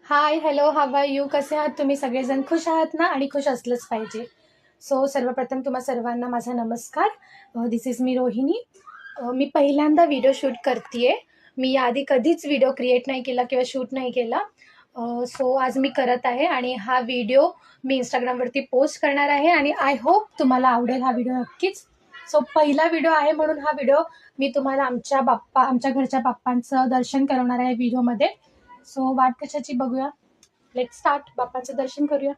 High, hello, how are you? कसे आहात तुम्ही सगळेजण? खुश आहात ना? आणि खुश असलंच पाहिजे. सो सर्वप्रथम तुम्हा सर्वांना माझा नमस्कार. दिस इज मी रोहिणी. मी पहिल्यांदा व्हिडिओ शूट करते. मी याआधी कधीच व्हिडिओ क्रिएट नाही केला किंवा शूट नाही केला. सो आज मी करत आहे आणि हा व्हिडिओ मी इंस्टाग्रामवरती पोस्ट करणार आहे आणि आय होप तुम्हाला आवडेल हा व्हिडिओ नक्कीच. सो पहिला व्हिडिओ आहे म्हणून हा व्हिडिओ मी तुम्हाला आमच्या घरच्या बाप्पांचं दर्शन करवणार आहे व्हिडिओमध्ये. सो वाट कशाची बघूया. Let start. बाप्पाचं दर्शन करूया.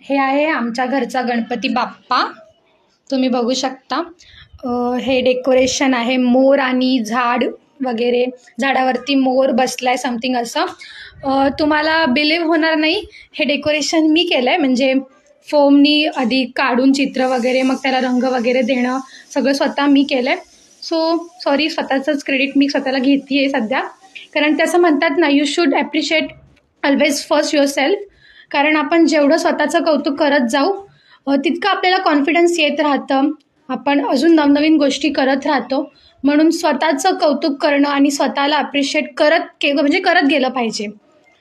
हे आहे आमच्या घरचा गणपती बाप्पा. तुम्ही बघू शकता. हे डेकोरेशन आहे मोर आणि झाड वगैरे. झाडावरती मोर बसलाय समथिंग असं. तुम्हाला बिलीव्ह होणार नाही, हे डेकोरेशन मी केलं आहे. म्हणजे फोमनी आधी काढून चित्र वगैरे मग त्याला रंग वगैरे देणं सगळं स्वतः मी केलं आहे. सो सॉरी, स्वतःचंच क्रेडिट मी स्वतःला घेते आहे सध्या. कारण तसं म्हणतात ना, you should appreciate always first your self. कारण आपण जेवढं स्वतःचं कौतुक करत जाऊ तितकं आपल्याला कॉन्फिडन्स येत राहतं. आपण अजून नवनवीन गोष्टी करत राहतो. म्हणून स्वतःचं कौतुक करणं आणि स्वतःला अप्रिशिएट करत गेलं पाहिजे.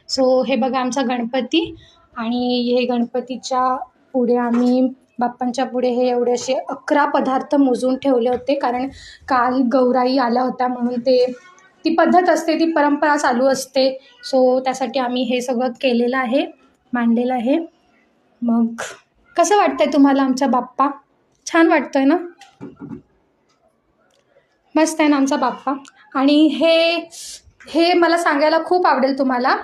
सो हे बघा आमचा गणपती. आणि हे गणपतीच्या पुढे आम्ही बाप्पांच्या पुढे हे एवढे असे 11 पदार्थ मोजून ठेवले होते. कारण काल गौराई आल्या होत्या म्हणून ती पद्धत असते, ती परंपरा चालू असते. सो त्यासाठी आम्ही हे सगळं केलेलं आहे, मांडलेलं आहे. मग कसं वाटतंय तुम्हाला आमचा बाप्पा? छान वाटतोय ना? मस्त आहे ना आमचा बाप्पा. आणि हे हे मला सांगायला खूप आवडेल तुम्हाला.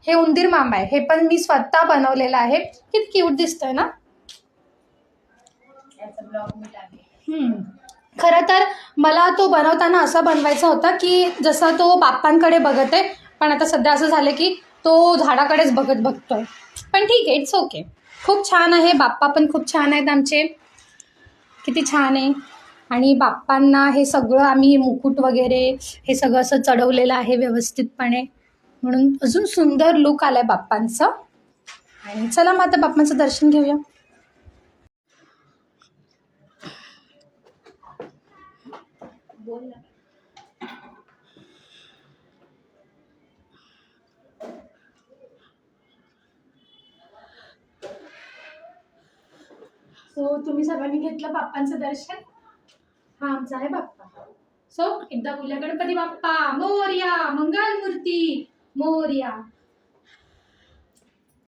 हे उंदीर मामा आहे. हे पण मी स्वतः बनवलेलं आहे. किती क्यूट दिसतोय ना. खरं तर मला तो बनवताना असा बनवायचा होता की जसा तो बाप्पांकडे बघत आहे, पण आता सध्या असं झालं की तो झाडाकडेच बघतोय. पण ठीक आहे, इट्स ओके. खूप छान आहे. बाप्पा पण खूप छान आहेत आमचे. किती छान आहे. आणि बाप्पांना हे सगळं आम्ही मुकुट वगैरे हे सगळं असं चढवलेलं आहे व्यवस्थितपणे, म्हणून अजून सुंदर लुक आलाय बाप्पांचं. आणि चला मग आता बाप्पांचं दर्शन घेऊया. सो तुम्ही सर्वांनी घेतलं बाप्पांचं दर्शन. हा आमचा आहे बाप्पा. सो एकदा बोलूया, गणपती बाप्पा मोरया, मंगलमूर्ती मोरया.